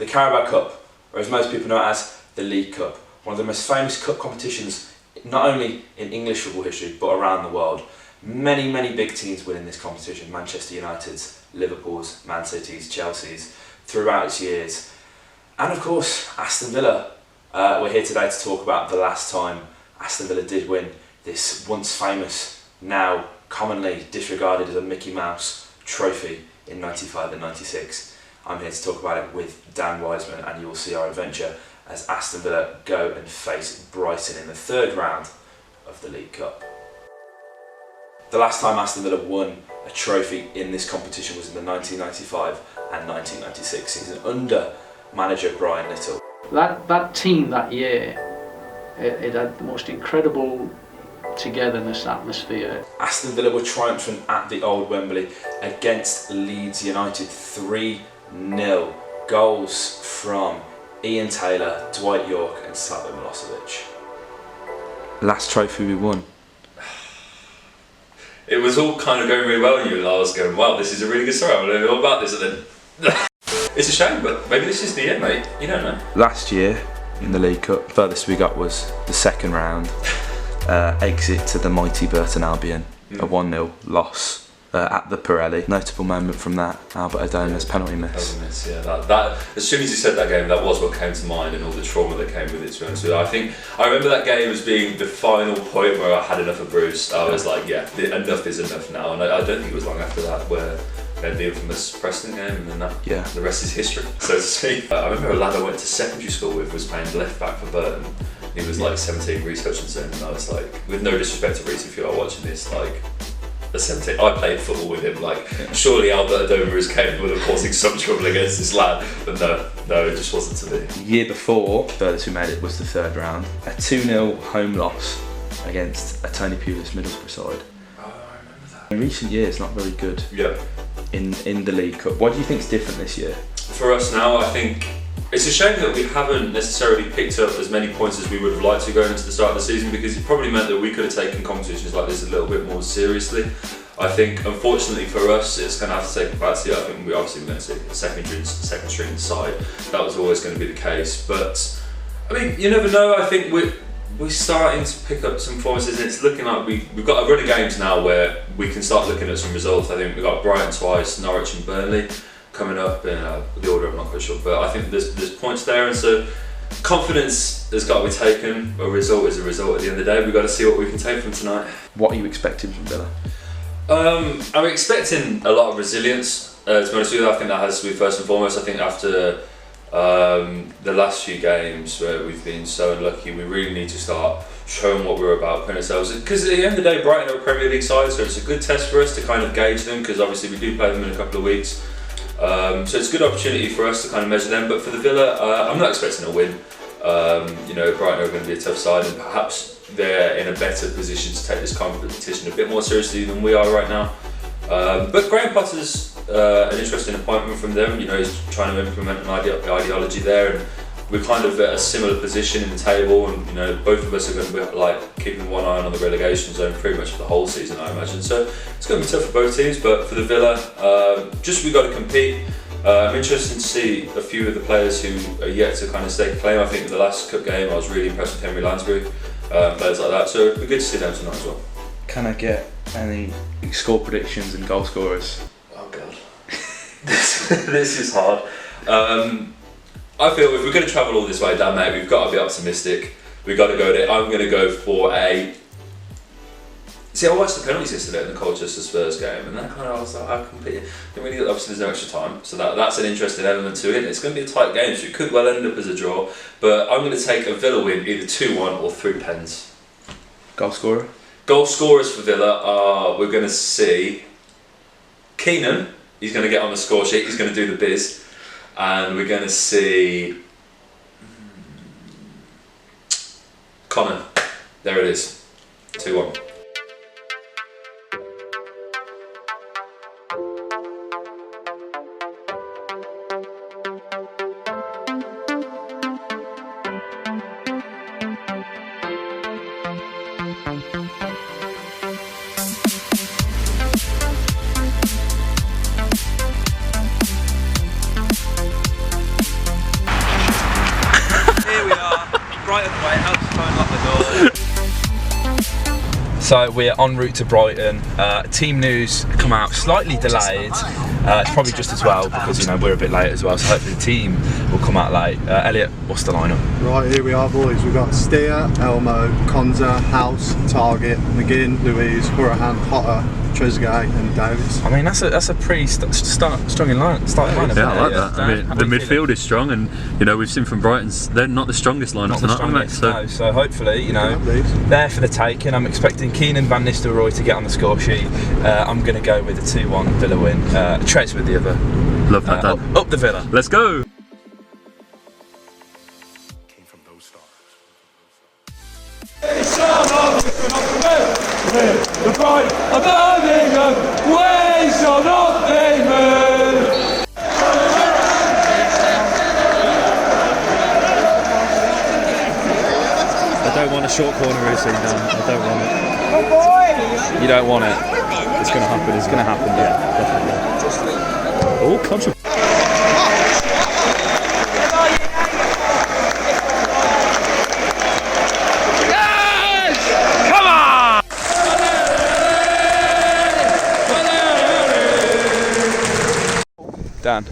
the Carabao Cup, or as most people know it as the League Cup, one of the most famous cup competitions not only in English football history but around the world. Many big teams win in this competition: Manchester United's, Liverpool's, Man City's, Chelsea's, throughout its years. And of course, Aston Villa. We're here today to talk about the last time Aston Villa did win this once famous, now commonly disregarded as a Mickey Mouse trophy in 95 and 96. I'm here to talk about it with Dan Wiseman, and you will see our adventure as Aston Villa go and face Brighton in the third round of the League Cup. The last time Aston Villa won a trophy in this competition was in the 1995 and 1996 season under manager Brian Little. That team that year, it had the most incredible togetherness atmosphere. Aston Villa were triumphant at the old Wembley against Leeds United 3-0. Goals from Ian Taylor, Dwight York and Savo Milosevic. Last trophy we won. It was all kind of going really well, and I was going, wow, this is a really good story, I'm learning all about this, and then it's a shame, but maybe this is the end, mate. You don't know. Last year in the League Cup, furthest we got was the second round. Exit to the mighty Brighton Albion, a 1-0 loss at the Pirelli. Notable moment from that, Albert Adona's penalty miss. Yeah, that as soon as you said that game, that was what came to mind, and all the trauma that came with it. To be honest with you, I remember that game as being the final point where I had enough of Bruce. I was like, yeah, enough is enough now, and I don't think it was long after that where they had the infamous Preston game, and then the rest is history, so to speak. I remember a lad I went to secondary school with was playing left back for Burton. He was like 17, Reece Hutchinson, and I was like, with no disrespect to Reece, if you are watching this, like, a 17, I played football with him, like, surely Albert Adoma is capable of causing some trouble against this lad, but no, it just wasn't to be. The year before, furthest we made it was the third round, a 2-0 home loss against a Tony Pulis Middlesbrough side. Oh, I remember that. In recent years, not very good. Yeah. In the League Cup. What do you think is different this year? For us now, I think it's a shame that we haven't necessarily picked up as many points as we would have liked to going into the start of the season, because it probably meant that we could have taken competitions like this a little bit more seriously. I think, unfortunately for us, it's going to have to take a back seat. I think we're going to see a second string side. That was always going to be the case. But, I mean, you never know. I think we're starting to pick up some performances, and it's looking like we've got a run of games now where we can start looking at some results. I think we've got Brighton twice, Norwich and Burnley coming up in the order I'm not quite sure, but I think there's points there, and so confidence has got to be taken. A result is a result at the end of the day. We've got to see what we can take from tonight. What are you expecting from Villa? I'm expecting a lot of resilience, to be honest with you. I think that has to be first and foremost. I think after the last few games where we've been so unlucky, we really need to start showing what we're about, putting ourselves, because at the end of the day, Brighton are a Premier League side, so it's a good test for us to kind of gauge them, because obviously we do play them in a couple of weeks. So it's a good opportunity for us to kind of measure them. But for the Villa, I'm not expecting a win. Brighton are going to be a tough side, and perhaps they're in a better position to take this competition a bit more seriously than we are right now. But Graham Potter's an interesting appointment from them. He's trying to implement an ideology there, and we're kind of at a similar position in the table, and both of us are going to be like keeping one eye on the relegation zone pretty much for the whole season, I imagine. So it's going to be tough for both teams, but for the Villa, we've got to compete. I'm interested to see a few of the players who are yet to kind of stake a claim. I think in the last cup game I was really impressed with Henry Lansbury, players like that, so it'd be good to see them tonight as well. Can I get any score predictions and goal scorers? Oh god, this is hard. I feel if we're going to travel all this way, Dan, mate, we've got to be optimistic. We've got to go there. I'm going to go for a... See, I watched the penalties yesterday in the Colchester Spurs game, and that kind of, I was like, I completely... Obviously, there's no extra time, so that's an interesting element to it. It's going to be a tight game, so it could well end up as a draw, but I'm going to take a Villa win, either 2-1 or 3 pens. Goal scorer? Goal scorers for Villa are, we're going to see Keenan. He's going to get on the score sheet, he's going to do the biz. And we're going to see Connor. There it is. 2-1. So we're en route to Brighton. Team news come out slightly delayed. It's probably just as well because, you know, we're a bit late as well, so hopefully the team will come out late. Elliot, what's the lineup? Right, here we are, boys. We've got Steer, Elmo, Konza, House, Target, McGinn, Louise, Hurahan, Potter, Trezeguet and Davis. I mean, that's a pretty strong starting lineup. Yeah, I like that. I mean, the midfield is strong, and you know we've seen from Brighton's they're not the strongest lineup tonight. So hopefully, you know, there for the taking. I'm expecting Keenan Van Nistelrooy to get on the score sheet. I'm going to go with a 2-1 Villa win. Trez with the other. Love that, Dan. Up the Villa. Let's go. The pride of Birmingham, we shall not be moved. I don't want a short corner routine, Dan. I don't want it. You don't want it. It's going to happen. It's going to happen. Yeah, definitely. Oh, controversial. Dan,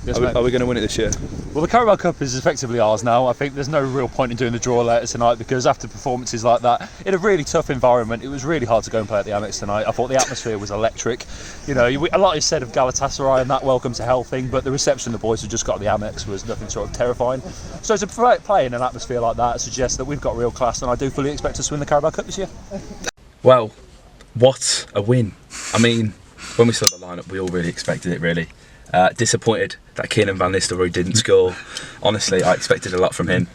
Yes, are we going to win it this year? Well, the Carabao Cup is effectively ours now. I think there's no real point in doing the draw later tonight because after performances like that, in a really tough environment, it was really hard to go and play at the AMEX tonight. I thought the atmosphere was electric. You know, a lot is said of Galatasaray and that welcome to hell thing, but the reception the boys had just got at the AMEX was nothing sort of terrifying. So to play in an atmosphere like that suggests that we've got real class, and I do fully expect us to win the Carabao Cup this year. Well, what a win. I mean, when we saw the lineup, we all really expected it, really. Disappointed that Keenan Van Nistelrooy didn't score. Honestly, I expected a lot from him.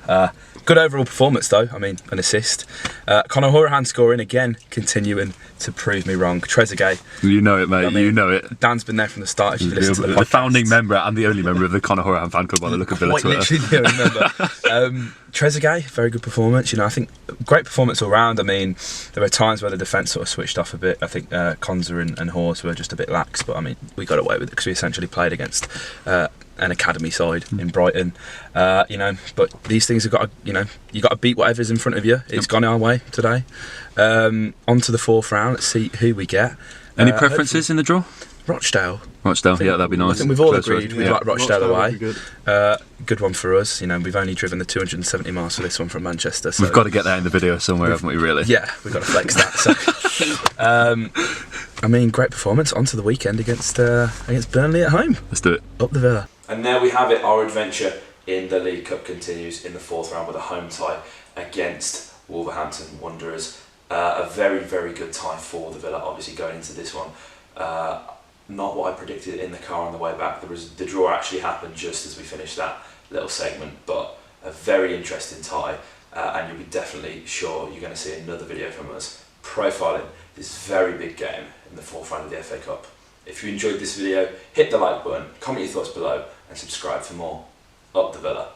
Good overall performance though, I mean, an assist. Conor Hurahan scoring again, continuing to prove me wrong. Trezeguet. You know it, mate. I mean, you know it. Dan's been there from the start if you listen to the podcast. The founding member and the only member of the Conor Hurahan fan club by the look of Villa Quite Twitter. literally the only member. Trezeguet, very good performance. You know, I think great performance all round. I mean, there were times where the defence sort of switched off a bit. I think Konza and Horse were just a bit lax, but I mean, we got away with it because we essentially played against an academy side in Brighton. You know, but these things have got to, you know, you got to beat whatever's in front of you. It's gone our way today. On to the fourth round. Let's see who we get. Any preferences in the draw? Rochdale. Rochdale, yeah, that'd be nice. I think we've all agreed we'd like Rochdale away. Good. Good one for us. You know, we've only driven the 270 miles for this one from Manchester. So We've got to get that in the video somewhere, haven't we, really? Yeah, we've got to flex that. So, I mean, great performance. On to the weekend against Burnley at home. Let's do it. Up the Villa. And there we have it. Our adventure in the League Cup continues in the fourth round with a home tie against Wolverhampton Wanderers. A very, very good tie for the Villa, obviously, going into this one. Not what I predicted in the car on the way back. The draw actually happened just as we finished that little segment, but a very interesting tie, and you'll be definitely sure you're going to see another video from us profiling this very big game in the fourth round of the FA Cup. If you enjoyed this video, hit the like button, comment your thoughts below, and subscribe for more. Up the Villa.